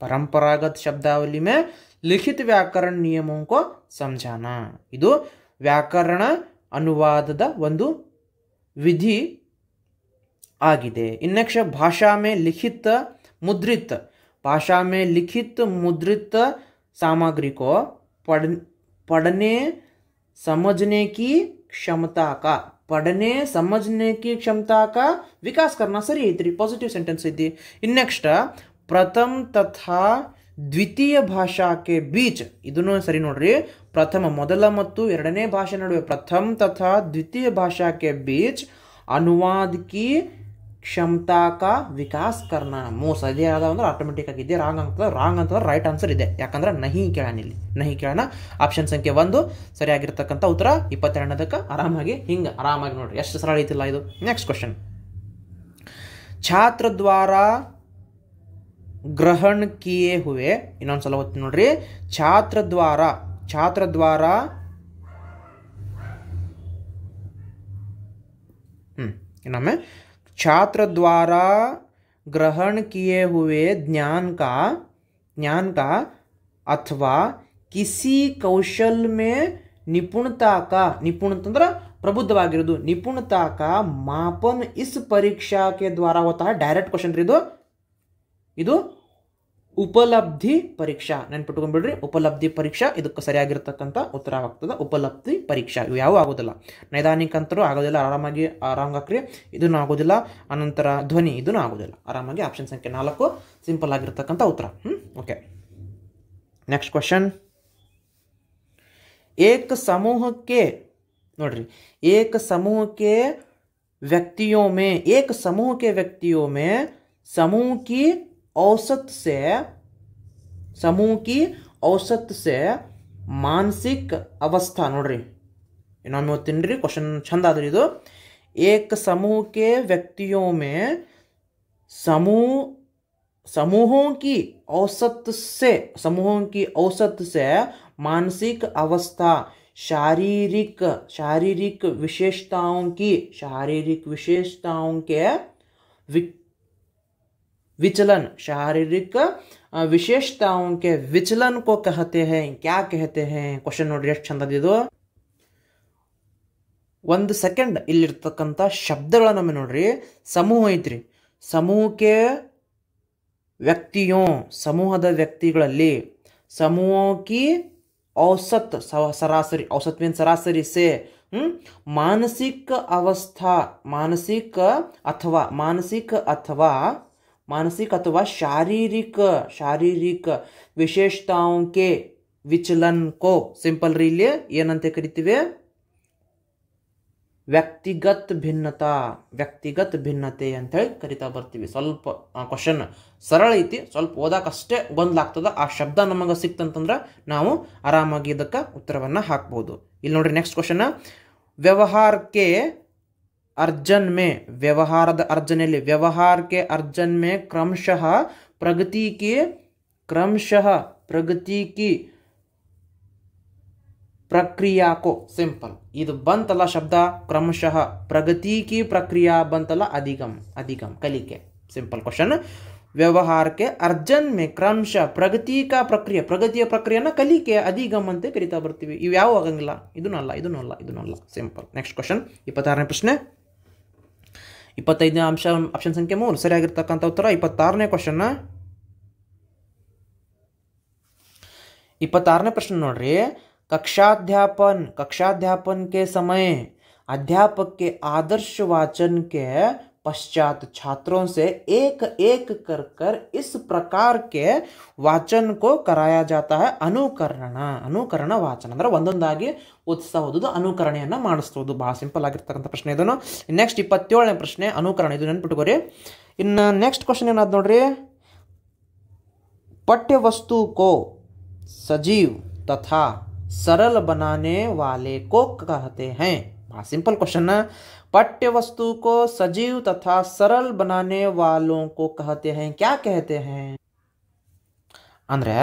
परंपरागत शब्दावली में लिखित व्याकरण नियमों को समझाना. ಇದು ವ್ಯಾಕರಣ ಅನುವಾದದ ಒಂದು ವಿಧಿ आಗಿದೆ. नेक्स्ट भाषा में लिखित मुद्रित सामग्री को पढ़ने समझने की क्षमता का विकास करना. सरी ಐತ್ರಿ, पॉजिटिव सेंटेंस ಐತಿ. नेक्स्ट प्रथम तथा द्वितीय भाषा के बीच, ಇದನ್ನು ಸರಿ ನೋಡ್ರಿ. ಪ್ರಥಮ ಮೊದಲ ಮತ್ತು ಎರಡನೇ ಭಾಷೆ ನಡುವೆ प्रथम तथा द्वितीय भाषा के बीच अनुवाद की क्षमता का विकास करना. ಮೋಸ ಇದೆ ಅಂದ್ರೆ ಆಟೋಮೆಟಿಕ್ ಆಗಿ ಇದೆ, ರಾಂಗ್ ಅಂತ ರೈಟ್ ಆನ್ಸರ್ ಇದೆ. ಯಾಕಂದ್ರೆ ನಹಿ ಕೇಳೋಣ. ಆಪ್ಷನ್ ಸಂಖ್ಯೆ 1 ಸರಿಯಾಗಿರ್ತಕ್ಕಂಥ ಉತ್ತರ. 22ಕ್ಕೆ ಆರಾಮಾಗಿ ನೋಡ್ರಿ ಎಷ್ಟು ಸರಳ ಐತಿಲ್ಲ ಇದು. ನೆಕ್ಸ್ಟ್ ಕ್ವಶನ್, छात्र द्वारा ग्रहण किए हुए, ಇನ್ನೊಂದ್ಸಲ ಓದ್ತೀನಿ ನೋಡ್ರಿ, छात्र द्वारा ಇನ್ನೊಮ್ಮೆ, छात्र द्वारा ग्रहण किए हुए ज्ञान का अथवा किसी कौशल में निपुणता ಅಂದ್ರೆ ಪ್ರಬುದ್ಧವಾಗಿರೋದು, निपुणता का मापन इस परीक्षा के द्वारा होता है. डायरेक्ट क्वेश्चन ರೀ ಇದು ಉಪಲಬ್ಧಿ ಪರೀಕ್ಷಾ. ನೆನ್ಪಿಟ್ಕೊಂಡ್ಬಿಡ್ರಿ, ಉಪಲಬ್ಧಿ ಪರೀಕ್ಷಾ ಇದಕ್ಕೆ ಸರಿಯಾಗಿರ್ತಕ್ಕಂಥ ಉತ್ತರವಾಗ್ತದೆ. ಉಪಲಬ್ಧಿ ಪರೀಕ್ಷಾ ಇವು ಯಾವ ಆಗೋದಿಲ್ಲ. ನೈದಾನಿಕ ಅಂತರೂ ಆಗೋದಿಲ್ಲ, ಆರಾಮಾಗಿ ಹಾಕ್ರಿ. ಇದನ್ನು ಆಗೋದಿಲ್ಲ. ಅನಂತರ ಧ್ವನಿ ಇದನ್ನು ಆಗೋದಿಲ್ಲ. ಆರಾಮಾಗಿ ಆಪ್ಷನ್ ಸಂಖ್ಯೆ 4 ಸಿಂಪಲ್ ಆಗಿರ್ತಕ್ಕಂಥ ಉತ್ತರ. Okay, next question. एक समूह के, नोड्री, एक समूह के व्यक्तियों में समूह की औसत से मानसिक अवस्था, नोड्री ಇನ್ನೊಮ್ಮೆ ಓದ್ತೀನಿ, ಕ್ವಶನ್ ಚಂದ ಆದ್ರಿ ಇದು. एक समूह के व्यक्तियों में समूहों की औसत से मानसिक अवस्था, शारीरिक विशेषताओं के विचलन, शारीरिक विशेषताओं के विचलन को कहते हैं. क्या कहते हैं? क्वेश्चन नोड्ರಿ ಎಷ್ಟು ಚಂದ ಇದು. ಒಂದು ಸೆಕೆಂಡ್ ಇಲ್ಲಿರ್ತಕ್ಕಂಥ ಶಬ್ದಗಳನ್ನ ನೋಡ್ರಿ. ಸಮೂಹ ಐತ್ರಿ, ಸಮೂಹಕ್ಕೆ ವ್ಯಕ್ತಿಯೋ, ಸಮೂಹದ ವ್ಯಕ್ತಿಗಳಲ್ಲಿ, ಸಮೂಹೋं की औसत, सरासरी, औसत मीन सरासरी से मानसिक अवस्था, मानसिक अथवा शारीरिक विशेषताओं के विचलन को सिंपल रीली ಏನಂತೆ ಕರಿತೀವಿ? ವ್ಯಕ್ತಿಗತ ಭಿನ್ನತೆ ಅಂತ ಹೇಳಿ ಕರಿತಾ ಬರ್ತೀವಿ. ಸ್ವಲ್ಪ ಕ್ವಶನ್ ಸರಳ ಐತಿ, ಸ್ವಲ್ಪ ಓದಾಕಷ್ಟೇ ಗೊಂದಲಾಗ್ತದ. ಆ ಶಬ್ದ ನಮಗೆ ಸಿಕ್ತಂತಂದ್ರೆ ನಾವು ಆರಾಮಾಗಿ ಇದಕ್ಕೆ ಉತ್ತರವನ್ನು ಹಾಕ್ಬೋದು. ಇಲ್ಲಿ ನೋಡ್ರಿ, ನೆಕ್ಸ್ಟ್ ಕ್ವಶನ್. ವ್ಯವಹಾರ के अर्जन में क्रमशः प्रगति की प्रक्रिया को, सिंपल ಇದು ಬಂತಲ್ಲ ಶಬ್ದ, क्रमशः प्रगति की प्रक्रिया ಬಂತಲ್ಲ, अधिगम कलिके. Simple question. व्यवहार के अर्जन में क्रमशः प्रगति का प्रक्रिया, प्रगತಿಯ ಪ್ರಕ್ರಿಯೆನ ಕಲಿಕೆ, अधिगम ಅಂತ ಕರಿತಾ ಬರ್ತೀವಿ. ಇವು ಯಾವ ಆಗಂಗಿಲ್ಲ, ಇದನ್ನಲ್ಲ. ಸಿಂಪಲ್. ನೆಕ್ಸ್ಟ್ ಕ್ವೆಶ್ಚನ್, 26ನೇ ಪ್ರಶ್ನೆ. 25ನೇ ಆಪ್ಷನ್ ಸಂಖ್ಯೆ 3 ಸರಿಯಾಗಿರ್ತಕ್ಕಂಥ ಉತ್ತರ. 26ನೇ ಕ್ವೆಶ್ಚನ್, 26ನೇ ಪ್ರಶ್ನೆ ನೋಡ್ರಿ. कक्षाध्यापन के समय अध्यापक के आदर्श वाचन के पश्चात छात्रों से एक कर इस प्रकार के वाचन को कराया जाता है. ಅನುಕರಣ ವಾಚನ ಅಂದ್ರೆ ಒಂದೊಂದಾಗಿ ಓದಿಸ್ತಾ ಹೋಗೋದು, ಅನುಕರಣೆಯನ್ನ ಮಾಡಿಸ್ತೋದು. ಬಹಳ ಸಿಂಪಲ್ ಆಗಿರ್ತಕ್ಕಂಥ ಪ್ರಶ್ನೆ ಇದನ್ನು. ನೆಕ್ಸ್ಟ್ 27ನೇ ಪ್ರಶ್ನೆ, ಅನುಕರಣ. ಇದು ನೆನ್ಪಿಟ್ಕೋರಿ. ಇನ್ನು ನೆಕ್ಸ್ಟ್ ಕ್ವಶನ್ ಏನಾದ್ ನೋಡ್ರಿ. ಪಠ್ಯ ವಸ್ತು ಕೋ सजीव तथा सरल बनाने वाले को कहते हैं. Simple question. पाठ्य वस्तु को सजीव तथा सरल बनाने वालों को कहते हैं. क्या कहते हैं? ಅಂದ್ರೆ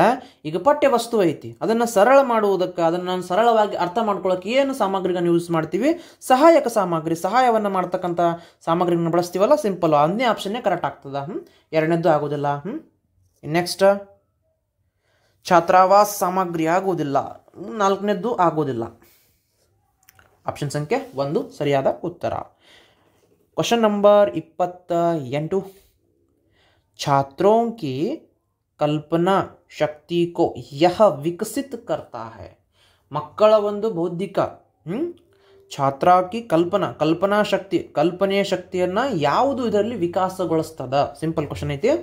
ಈಗ ಪಠ್ಯ ವಸ್ತು ಐತಿ, ಅದನ್ನ ಸರಳ ಮಾಡುವುದಕ್ಕೆ, ಅದನ್ನ ಸರಳವಾಗಿ ಅರ್ಥ ಮಾಡ್ಕೊಳ್ಳೋಕೆ ಏನು ಸಾಮಗ್ರಿಗಳನ್ನು ಯೂಸ್ ಮಾಡ್ತೀವಿ? ಸಹಾಯಕ ಸಾಮಗ್ರಿ, ಸಹಾಯವನ್ನ ಮಾಡ್ತಕ್ಕಂಥ ಸಾಮಗ್ರಿಗಳನ್ನ ಬಳಸ್ತೀವಲ್ಲ. ಸಿಂಪಲ್, ಒಂದನೇ ಆಪ್ಷನ್ನೇ ಕರೆಕ್ಟ್ ಆಗ್ತದ. ಎರಡನೇದ್ದು ಆಗೋದಿಲ್ಲ. ನೆಕ್ಸ್ಟ್ ಛಾತ್ರಾವಾಸ ಸಾಮಗ್ರಿ ಆಗೋದಿಲ್ಲ. ನಾಲ್ಕನೇದ್ದು ಆಗೋದಿಲ್ಲ. ಆಪ್ಷನ್ ಸಂಖ್ಯೆ 1 ಸರಿಯಾದ ಉತ್ತರ. Question number 28. छात्रों की कल्पना शक्ति को यह विकसित करता है. ಮಕ್ಕಳ ಒಂದು ಬೌದ್ಧಿಕ ಛಾತ್ರ ಕಿ ಕಲ್ಪನಾ ಶಕ್ತಿ, ಕಲ್ಪನೆಯ ಶಕ್ತಿಯನ್ನ ಯಾವುದು ಇದರಲ್ಲಿ ವಿಕಾಸಗೊಳಿಸ್ತದ? ಸಿಂಪಲ್ ಕ್ವಶನ್ ಐತಿ.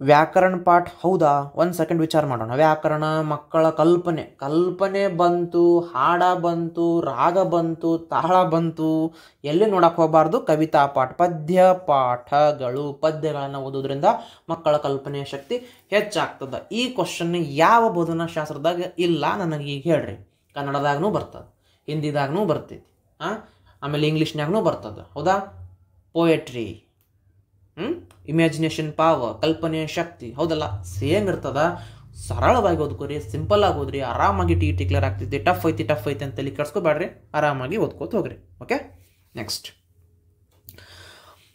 ವ್ಯಾಕರಣ ಪಾಠ ಹೌದಾ? ಒಂದು ಸೆಕೆಂಡ್ ವಿಚಾರ ಮಾಡೋಣ. ವ್ಯಾಕರಣ, ಮಕ್ಕಳ ಕಲ್ಪನೆ ಬಂತು, ಹಾಡ ಬಂತು, ರಾಗ ಬಂತು, ತಾಳ ಬಂತು. ಎಲ್ಲಿ ನೋಡಕ್ಕೆ ಹೋಗಬಾರ್ದು? ಕವಿತಾ ಪಾಠ, ಪದ್ಯಗಳನ್ನು ಓದೋದ್ರಿಂದ ಮಕ್ಕಳ ಕಲ್ಪನೆಯ ಶಕ್ತಿ ಹೆಚ್ಚಾಗ್ತದ. ಈ ಕ್ವಶನ್ ಯಾವ ಬೋಧನಾ ಶಾಸ್ತ್ರದಾಗ ಇಲ್ಲ ನನಗೆ ಈಗ ಹೇಳ್ರಿ. ಕನ್ನಡದಾಗೂ ಬರ್ತದೆ, ಹಿಂದಿದಾಗೂ ಬರ್ತೈತಿ, ಆಮೇಲೆ ಇಂಗ್ಲೀಷ್ನಾಗೂ ಬರ್ತದೆ, ಹೌದಾ? ಪೋಯಟ್ರಿ, ಇಮ್ಯಾಜಿನೇಷನ್ ಪವರ್, ಕಲ್ಪನೆಯ ಶಕ್ತಿ, ಹೌದಲ್ಲ? ಸೇಮ್ ಇರ್ತದ. ಸರಳವಾಗಿ ಓದ್ಕೋರಿ, ಸಿಂಪಲ್ ಆಗಿ ಓದ್ರಿ, ಆರಾಮಾಗಿ ಟಿ ಕ್ಲಿಯರ್ ಆಗ್ತೈತಿ. ಟಫ್ ಐತಿ ಅಂತ ತಲೆ ಕೆಡ್ಸ್ಕೊಬೇಡ್ರಿ, ಆರಾಮಾಗಿ ಓದ್ಕೋತ ಹೋಗ್ರಿ. Okay, next.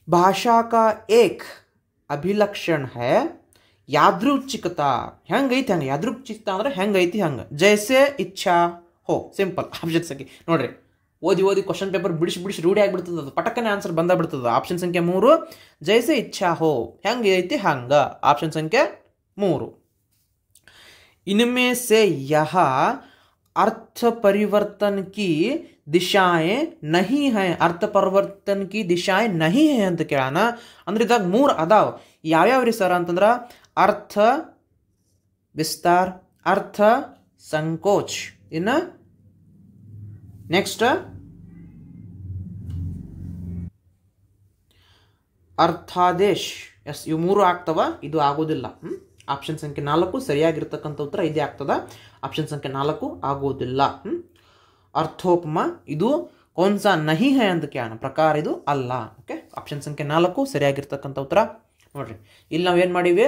ಭಾಷಾ ಕಾ ಏಕ್ ಅಭಿಲಕ್ಷಣ ಹೈ ಯಾದೃಚ್ಛಿಕತಾ. ಹೆಂಗೈತಿ ಹಂಗೆ, ಯಾದೃಚ್ಛಿಕತಾ ಅಂದ್ರೆ ಹೆಂಗೈತಿ ಹಂಗೆ. ಜೈಸೆ ಇಚ್ಛಾ ಹೋ, ಸಿಂಪಲ್. ಆಪ್ಷನ್ ಸಂಖ್ಯೆ ನೋಡ್ರಿ, ಓದಿ ಕ್ವಶನ್ ಪೇಪರ್ ಬಿಡಿಸಿ ರೂಢಿ ಆಗಿಬಿಡ್ತದೆ, ಅದು ಪಟಕ್ಕನೆ ಆನ್ಸರ್ ಬಂದಾಗ್ಬಿಡ್ತದೆ. ಆಪ್ಷನ್ ಸಂಖ್ಯೆ 3 ಜೈಸೆ ಇಚ್ಛಾ ಹೋ, ಹೆಂಗೆ ಐತಿ ಹಂಗ. ಆಪ್ಷನ್ ಸಂಖ್ಯೆ 3. इनमें से यह अर्थ परिवर्तन की दिशाएं नहीं है, अर्थ परिवर्तन की दिशाएं नहीं है ಅಂತ ಕೇಳೋಣ. ಅಂದ್ರೆ ಇದಾಗ 3 ಅದಾವ. ಯಾವ್ಯಾವ್ರಿ ಸರ್ ಅಂತಂದ್ರ ಅರ್ಥ ವಿಸ್ತಾರ್, ಅರ್ಥ ಸಂಕೋಚ್, ಇನ್ನು ನೆಕ್ಸ್ಟ್ ಅರ್ಥಾದೇಶ್. ಎಸ್, ಇವು 3 ಆಗ್ತವ, ಇದು ಆಗೋದಿಲ್ಲ. ಆಪ್ಷನ್ ಸಂಖ್ಯೆ 4 ಸರಿಯಾಗಿರ್ತಕ್ಕಂಥ ಉತ್ತರ ಇದೇ ಆಗ್ತದ. ಆಪ್ಷನ್ ಸಂಖ್ಯೆ 4 ಆಗೋದಿಲ್ಲ. ಅರ್ಥೋಪಮ ಇದು ಕೌನ್ಸಾ ನಹಿ ಹೈ ಅಂತ ಕೇಳೋಣ, ಪ್ರಕಾರ ಇದು ಅಲ್ಲ. ಓಕೆ, ಆಪ್ಷನ್ ಸಂಖ್ಯೆ 4 ಸರಿಯಾಗಿರ್ತಕ್ಕಂಥ ಉತ್ತರ. ನೋಡ್ರಿ, ಇಲ್ಲಿ ನಾವು ಏನು ಮಾಡೀವಿ,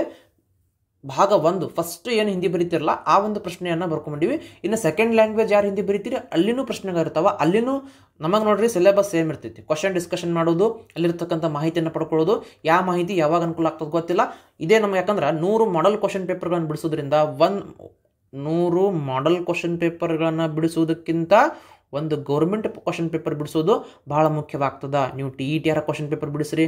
ಭಾಗ 1 ಫಸ್ಟ್ ಏನು ಹಿಂದಿ ಬರೀತಿರಲ್ಲ ಆ ಒಂದು ಪ್ರಶ್ನೆಯನ್ನು ಬರ್ಕೊಂಡ್ಬಿಟ್ಟಿವಿ. ಇನ್ನು ಸೆಕೆಂಡ್ ಲ್ಯಾಂಗ್ವೇಜ್ ಯಾರು ಹಿಂದಿ ಬರೀತೀರಿ ಅಲ್ಲಿನೂ ಪ್ರಶ್ನೆಗಳಿರ್ತಾವ. ಅಲ್ಲಿನೂ ನಮಗೆ ನೋಡ್ರಿ ಸಿಲೆಬಸ್ ಸೇಮ್ ಇರ್ತೈತಿ. ಕ್ವಶನ್ ಡಿಸ್ಕಷನ್ ಮಾಡೋದು, ಅಲ್ಲಿರ್ತಕ್ಕಂಥ ಮಾಹಿತಿಯನ್ನು ಪಡ್ಕೊಳ್ಳೋದು, ಯಾವ ಮಾಹಿತಿ ಯಾವಾಗ ಅನುಕೂಲ ಆಗ್ತದೆ ಗೊತ್ತಿಲ್ಲ. ಇದೇ ನಮ್ಗೆ ಯಾಕಂದ್ರೆ 100 ಮಾಡೆಲ್ ಕ್ವಶನ್ ಪೇಪರ್ಗಳನ್ನು ಬಿಡಿಸೋದ್ರಿಂದ 100 ಮಾಡೆಲ್ ಕ್ವಶನ್ ಪೇಪರ್ಗಳನ್ನು ಬಿಡಿಸೋದಕ್ಕಿಂತ ಒಂದು ಗೌರ್ಮೆಂಟ್ ಕ್ವಶನ್ ಪೇಪರ್ ಬಿಡಿಸೋದು ಭಾಳ ಮುಖ್ಯವಾಗ್ತದ. ನೀವು TET ಕ್ವಶನ್ ಪೇಪರ್ ಬಿಡಿಸ್ರಿ,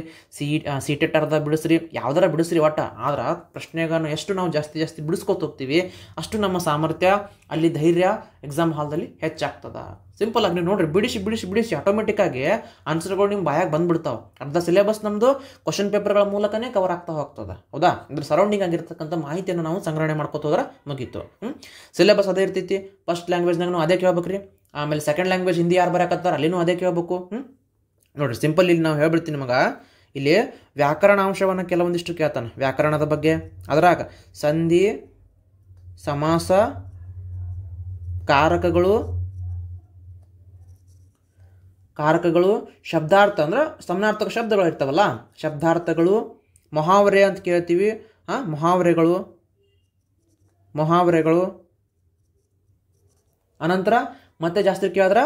CTET ಬಿಡಿಸ್ರಿ, ಯಾವ್ದಾರ ಬಿಡಿಸ್ರಿ ಒಟ್ಟ. ಆದ್ರೆ ಪ್ರಶ್ನೆಗಳನ್ನು ಎಷ್ಟು ನಾವು ಜಾಸ್ತಿ ಬಿಡಿಸ್ಕೊತ ಹೋಗ್ತೀವಿ ಅಷ್ಟು ನಮ್ಮ ಸಾಮರ್ಥ್ಯ, ಅಲ್ಲಿ ಧೈರ್ಯ ಎಕ್ಸಾಮ್ ಹಾಲ್ದಲ್ಲಿ ಹೆಚ್ಚಾಗ್ತದ. ಸಿಂಪಲ್ ಆಗಿ ನೀವು ನೋಡ್ರಿ, ಬಿಡಿಸಿ ಆಟೋಮೆಟಿಕ್ ಆಗಿ ಆನ್ಸರ್ಗಳು ನಿಮ್ಮ ಬಾಯಾಗ ಬಂದ್ಬಿಡ್ತಾವೆ. ಅರ್ಧ ಸಿಲೆಬಸ್ ನಮ್ಮದು ಕ್ವಶನ್ ಪೇಪರ್ಗಳ ಮೂಲಕನೇ ಕವರ್ ಆಗ್ತಾ ಹೋಗ್ತದೆ, ಹೌದಾ? ಅಂದ್ರೆ ಸರೌಂಡಿಂಗ್ ಆಗಿರ್ತಕ್ಕಂಥ ಮಾಹಿತಿಯನ್ನು ನಾವು ಸಂಗ್ರಹಣೆ ಮಾಡ್ಕೊತ ಹೋದ್ರೆ ಮುಗೀತು. ಸಿಲೆಬಸ್ ಅದೇ ಇರ್ತೈತಿ. ಫಸ್ಟ್ ಲ್ಯಾಂಗ್ವೇಜ್ನಾಗ ನಾವು ಅದೇ ಕೇಳ್ಬೇಕ್ರಿ. ಆಮೇಲೆ ಸೆಕೆಂಡ್ ಲ್ಯಾಂಗ್ವೇಜ್ ಹಿಂದಿ ಯಾರು ಬರಕತ್ತಾರ ಅಲ್ಲಿನೂ ಅದೇ ಕೇಳಬೇಕು. ನೋಡ್ರಿ, ಸಿಂಪಲ್ ಇಲ್ಲಿ ನಾವು ಹೇಳ್ಬಿಡ್ತೀನಿ ನಿಮಗೆ. ಇಲ್ಲಿ ವ್ಯಾಕರಣಾಂಶವನ್ನು ಕೆಲವೊಂದಿಷ್ಟು ಕೇಳ್ತಾನೆ, ವ್ಯಾಕರಣದ ಬಗ್ಗೆ. ಅದ್ರಾಗ ಸಂಧಿ, ಸಮಾಸ, ಕಾರಕಗಳು, ಶಬ್ದಾರ್ಥ ಅಂದ್ರೆ ಸಮಾನಾರ್ಥಕ ಶಬ್ದಗಳು ಇರ್ತಾವಲ್ಲ, ಶಬ್ದಾರ್ಥಗಳು, ಮುಹಾವರೆ ಅಂತ ಕೇಳ್ತೀವಿ. ಮುಹಾವರೆಗಳು ಅನಂತರ ಮತ್ತೆ ಜಾಸ್ತಿ ಕೇಳಿದ್ರೆ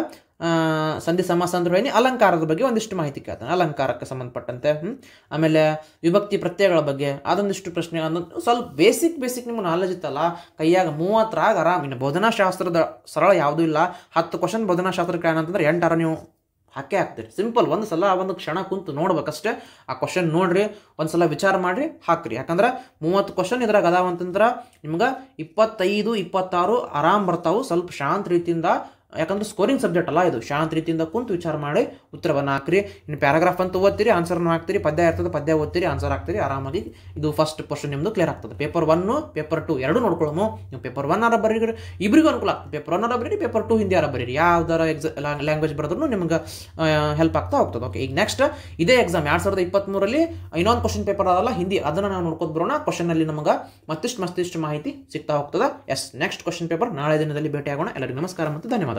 ಸಂಧಿ ಸಮಾಸ ಅಂದ್ರೆ ಅಲಂಕಾರದ ಬಗ್ಗೆ ಒಂದಿಷ್ಟು ಮಾಹಿತಿ ಕೇಳ್ತಾನೆ, ಅಲಂಕಾರಕ್ಕೆ ಸಂಬಂಧಪಟ್ಟಂತೆ. ಆಮೇಲೆ ವಿಭಕ್ತಿ ಪ್ರತ್ಯಯಗಳ ಬಗ್ಗೆ ಅದೊಂದಿಷ್ಟು ಪ್ರಶ್ನೆ. ಸ್ವಲ್ಪ ಬೇಸಿಕ್ ನಿಮ್ಮ ನಾಲೆಜ್ ಇತ್ತಲ್ಲ ಕೈಯಾಗ 30ರಾಗ ಆರಾಮ್. ಇನ್ನು ಬೋಧನಾಶಾಸ್ತ್ರದ ಸರಳ ಯಾವುದೂ ಇಲ್ಲ. 10 ಕ್ವಶನ್ ಬೋಧನಾಶಾಸ್ತ್ರ ಕೇಳೋಣಂತಂದ್ರೆ 8 ನೀವು ಹಾಕ್ತೀರಿ. ಸಿಂಪಲ್, ಒಂದು ಸಲ ಒಂದು ಕ್ಷಣ ಕುಂತು ನೋಡ್ಬೇಕಷ್ಟೇ. ಆ ಕ್ವಶನ್ ನೋಡ್ರಿ, ಒಂದ್ಸಲ ವಿಚಾರ ಮಾಡ್ರಿ, ಹಾಕ್ರಿ. ಯಾಕಂದ್ರೆ 30 ಕ್ವಶನ್ ಇದ್ರಾಗ ಅದಾವ ಅಂತಂದ್ರೆ ನಿಮ್ಗೆ 25, 26 ಆರಾಮ್ ಬರ್ತಾವು. ಸ್ವಲ್ಪ ಶಾಂತ ರೀತಿಯಿಂದ, ಯಾಕಂದ್ರೆ ಸ್ಕೋರಿಂಗ್ ಸಬ್ಜೆಕ್ಟ್ ಅಲ್ಲ ಇದು, ಶಾಂತ ರೀತಿಯಿಂದ ಕುಂತು ವಿಚಾರ ಮಾಡಿ ಉತ್ತರವನ್ನು ಹಾಕ್ರಿ. ಇನ್ನು ಪ್ಯಾರಾಗ್ರಾಫ್ ಅಂತ ಓದ್ತೀರಿ, ಆನ್ಸರ್ನ ಹಾಕ್ತೀರಿ. ಪದ್ಯ ಇರ್ತದೆ, ಪದ್ಯ ಓದ್ತೀರಿ, ಆನ್ಸರ್ ಹಾಕ್ತೀರಿ. ಆರಾಮಾಗಿ ಇದು ಫಸ್ಟ್ ಪೋರ್ಷನ್ ನಿಮ್ಮದು ಕ್ಲಿಯರ್ ಆಗ್ತದೆ. ಪೇಪರ್ 1, ಪೇಪರ್ 2 ಎರಡೂ ನೋಡ್ಕೊಳ್ಳೋನು. ನೀವು ಪೇಪರ್ 1 ಆರ ಬರೀರಿ, ಇಬ್ಬರಿಗೂ ಅನುಕೂಲ ಆಗ್ತದೆ. ಪೇಪರ್ 1 ಆರ ಬರೀರಿ, ಪೇಪರ್ 2 ಹಿಂದಿ ಆರ ಬರೀರಿ. ಯಾವ್ದಾರ ಲ್ಯಾಂಗ್ವೇಜ್ ಬರೆದ್ರೂ ನಿಮ್ಗೆ ಹೆಲ್ಪ್ ಆಗ್ತಾ ಹೋಗ್ತದೆ. ಓಕೆ, ಈಗ ನೆಕ್ಸ್ಟ್ ಇದೇ ಎಕ್ಸಾಮ್ 2023ರಲ್ಲಿ ಇನ್ನೊಂದು ಕ್ವಶನ್ ಪೇಪರ್ ಅದಲ್ಲ ಹಿಂದಿ, ಅದನ್ನು ನಾವು ನೋಡ್ಕೊತ ಬರೋಣ. ಕ್ವಶನಲ್ಲಿ ನಮಗೆ ಮತ್ತಿಷ್ಟು ಮಾಹಿತಿ ಸಿಗ್ತಾ ಹೋಗ್ತದೆ. ಎಸ್, ನೆಕ್ಸ್ಟ್ ಕ್ವಶನ್ ಪೇಪರ್ ನಾಳೆ ದಿನದಲ್ಲಿ ಭೇಟಿ ಆಗೋಣ. ಎಲ್ಲರಿಗೂ ನಮಸ್ಕಾರ ಮತ್ತು ಧನ್ಯವಾದಗಳು.